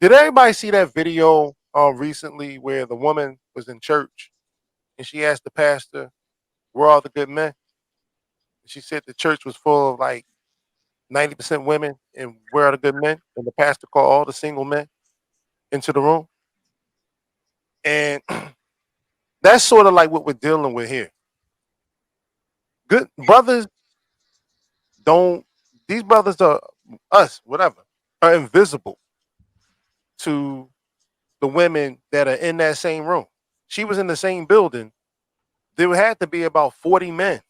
Did everybody see that video recently where the woman was in church and she asked the pastor, "Where are the good men?" And she said the church was full of like 90% women, and where are the good men? And the pastor called all the single men into the room, and that's sort of like what we're dealing with here. Good brothers don't; these brothers are us, whatever, are invisible to the women that are in that same room. She was in the same building. There had to be about 40 men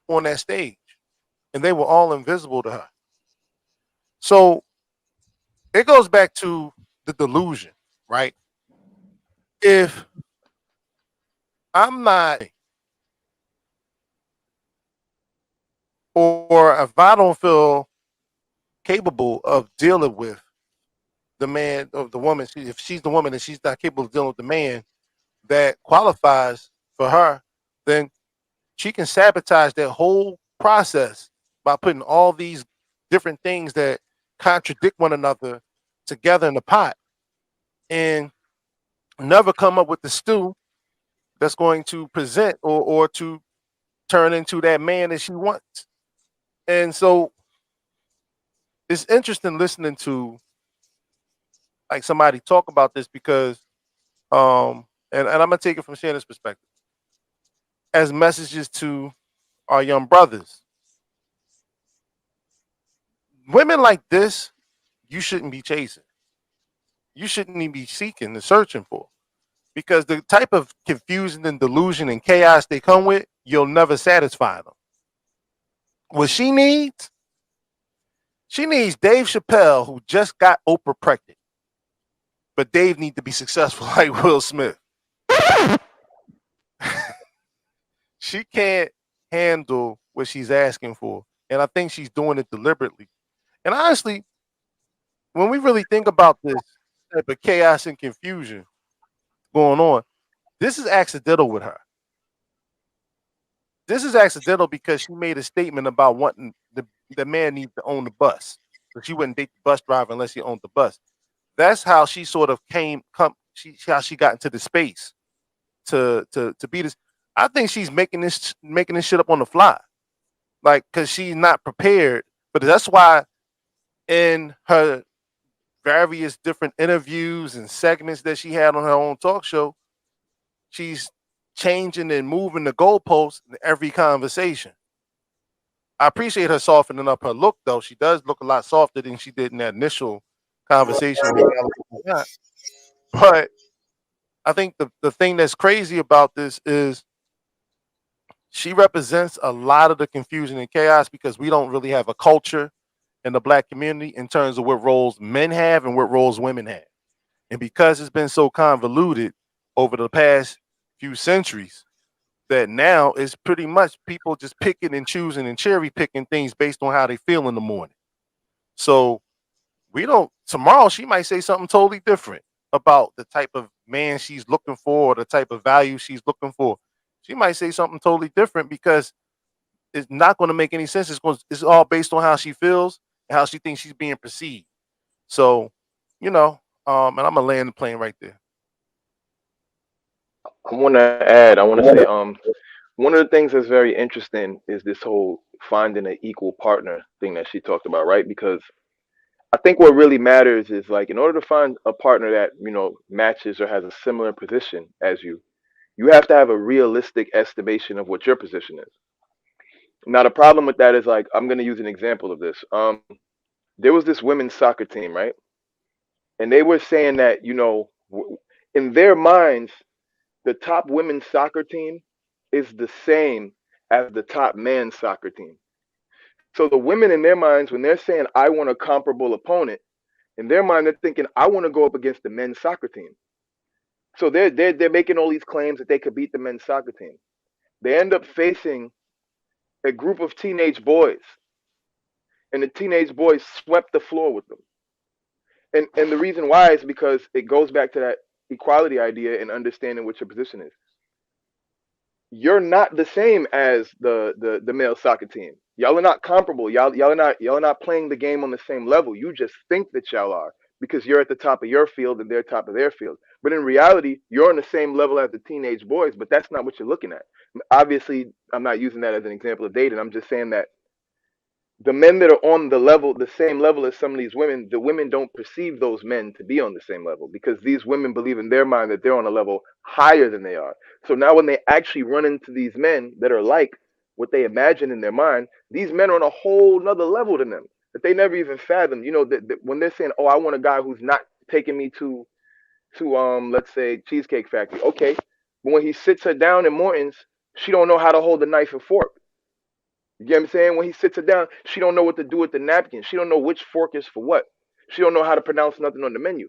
on that stage, and they were all invisible to her. So it goes back to the delusion, right? If I'm not, or if I don't feel capable of dealing with the man or the woman, if she's the woman and she's not capable of dealing with the man that qualifies for her, then she can sabotage that whole process by putting all these different things that contradict one another together in the pot and never come up with the stew that's going to present or to turn into that man that she wants. And so it's interesting listening to like somebody talk about this because and I'm gonna take it from Shannon's perspective as messages to our young brothers. Women like this, you shouldn't be chasing. You shouldn't even be seeking and searching for. Because the type of confusion and delusion and chaos they come with, you'll never satisfy them. What she needs Dave Chappelle, who just got Oprah pregnant. But Dave needs to be successful like Will Smith. She can't handle what she's asking for. And I think she's doing it deliberately. And honestly, when we really think about this type of chaos and confusion going on, this is accidental with her. This is accidental because she made a statement about wanting the man needs to own the bus. So she wouldn't date the bus driver unless he owned the bus. That's how she sort of how she got into the space to be this. I think she's making this shit up on the fly. Like because she's not prepared. But that's why in her various different interviews and segments that she had on her own talk show, she's changing and moving the goalposts in every conversation. I appreciate her softening up her look, though. She does look a lot softer than she did in that initial conversation with Alex. But I think the thing that's crazy about this is she represents a lot of the confusion and chaos because we don't really have a culture in the black community in terms of what roles men have and what roles women have. And because it's been so convoluted over the past few centuries, that now it's pretty much people just picking and choosing and cherry picking things based on how they feel in the morning. So we don't, tomorrow she might say something totally different about the type of man she's looking for or the type of value she's looking for. She might say something totally different because it's not going to make any sense. It's all based on how she feels and how she thinks she's being perceived. So, and I'm gonna land the plane right there. I want to add. I want to say, one of the things that's very interesting is this whole finding an equal partner thing that she talked about, right? Because I think what really matters is like in order to find a partner that matches or has a similar position as you have to have a realistic estimation of what your position is. Now the problem with that is like I'm going to use an example of this. There was this women's soccer team, right? And they were saying that in their minds the top women's soccer team is the same as the top men's soccer team. So the women in their minds, when they're saying I want a comparable opponent, in their mind they're thinking I want to go up against the men's soccer team. So they're making all these claims that they could beat the men's soccer team. They end up facing a group of teenage boys, and the teenage boys swept the floor with them. And the reason why is because it goes back to that equality idea and understanding what your position is. You're not the same as the male soccer team. Y'all are not comparable. Y'all are not playing the game on the same level. You just think that y'all are because you're at the top of your field and they're top of their field. But in reality, you're on the same level as the teenage boys, but that's not what you're looking at. Obviously, I'm not using that as an example of dating. I'm just saying that the men that are on the same level as some of these women, the women don't perceive those men to be on the same level because these women believe in their mind that they're on a level higher than they are. So now when they actually run into these men that are like what they imagine in their mind, these men are on a whole nother level than them that they never even fathomed. You know, that when they're saying, "Oh, I want a guy who's not taking me to let's say Cheesecake Factory," okay, but when he sits her down in Morton's, she don't know how to hold a knife and fork. You get what I'm saying? When he sits her down, she don't know what to do with the napkin. She don't know which fork is for what. She don't know how to pronounce nothing on the menu.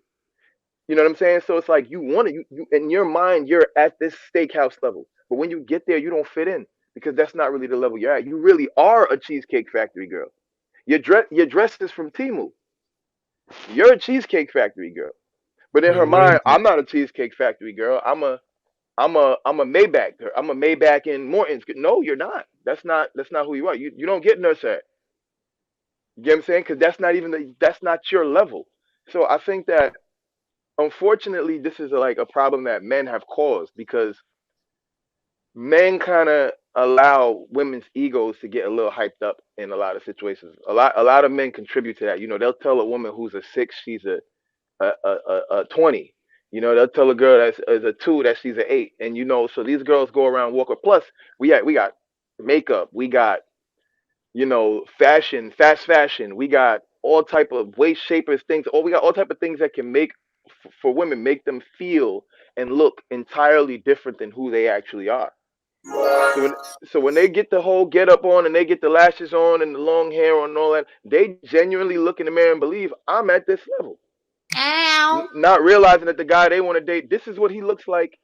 You know what I'm saying? So it's like you want to, you in your mind, you're at this steakhouse level. But when you get there, you don't fit in because that's not really the level you're at. You really are a Cheesecake Factory girl. Your dress is from Temu. You're a Cheesecake Factory girl. But in her Wait a mind, minute. I'm not a Cheesecake Factory girl. I'm a Maybach girl. I'm a Maybach in Morton's. No, you're not. That's not who you are. You don't get nurse at. You get what I'm saying? Because that's not your level. So I think that unfortunately this is like a problem that men have caused because men kind of allow women's egos to get a little hyped up in a lot of situations. A lot of men contribute to that. You know, they'll tell a woman who's a 6 she's a 20. You know, they'll tell a girl that's is a 2 that she's an 8. And you know, so these girls go around walking. Plus, we got makeup, we got, you know, fashion, fast fashion. We got all type of waist shapers things. We got all type of things that can make for women make them feel and look entirely different than who they actually are. So when so when they get the whole get up on and they get the lashes on and the long hair on and all that, they genuinely look in the mirror and believe I'm at this level. Ow. Not realizing that the guy they want to date, this is what he looks like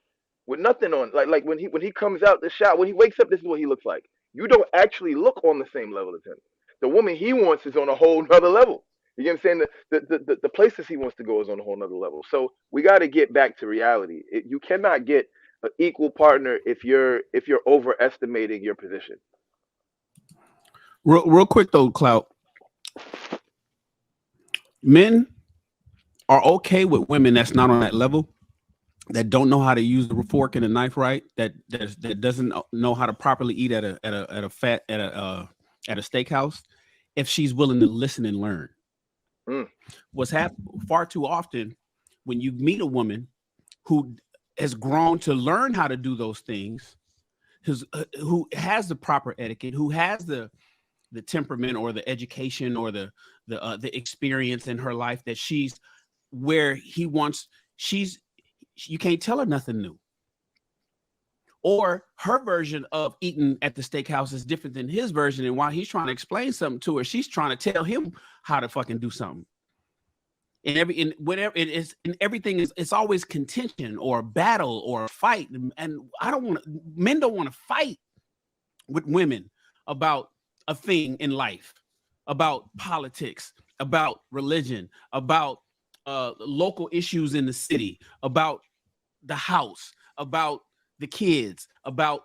with nothing on. Like when he comes out the shot, when he wakes up, this is what he looks like. You don't actually look on the same level as him. The woman he wants is on a whole nother level. You get what I'm saying? The places he wants to go is on a whole nother level. So we got to get back to reality. You cannot get an equal partner if you're overestimating your position. Real quick though, Clout. Men are okay with women that's not on that level, that don't know how to use the fork and a knife right, that doesn't know how to properly eat at a steakhouse, if she's willing to listen and learn. Mm. What's happened far too often when you meet a woman who has grown to learn how to do those things, who has the proper etiquette, who has the temperament or the education or the experience in her life, that she's where he wants, you can't tell her nothing new. Or her version of eating at the steakhouse is different than his version, and while he's trying to explain something to her, she's trying to tell him how to fucking do something. And whatever it is, and everything is, it's always contention or a battle or a fight. And men don't want to fight with women about a thing in life, about politics, about religion, about local issues in the city, about the house, about the kids, about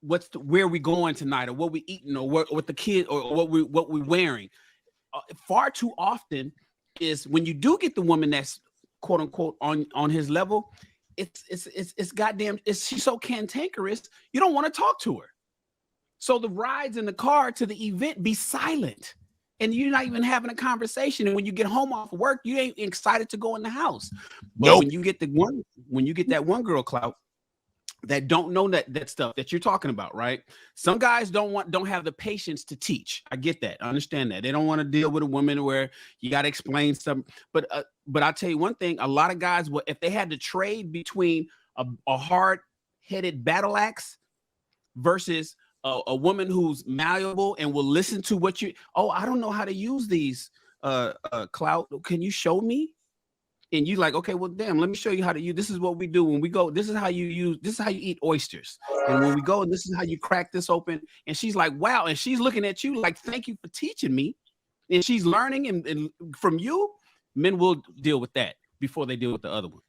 where we going tonight, or what we eating, or what the kid, or what we wearing. Far too often is when you do get the woman that's quote unquote on his level, it's goddamn, she's so cantankerous, you don't want to talk to her. So the rides in the car to the event be silent, and you're not even having a conversation. And when you get home off work, you ain't excited to go in the house. But Nope. when you get that one girl, Clout, that don't know that stuff that you're talking about, right? Some guys don't have the patience to teach. I get that. I understand that. They don't want to deal with a woman where you got to explain something. But I'll tell you one thing, a lot of guys, if they had to trade between a hard-headed battle axe versus a woman who's malleable and will listen to what I don't know how to use these, Clout, can you show me? And you like, okay, well, damn, let me show you how to use. This is what we do when we go. This is how you eat oysters. And when we go, this is how you crack this open. And she's like, wow. And she's looking at you like, thank you for teaching me. And she's learning, and from you, men will deal with that before they deal with the other one.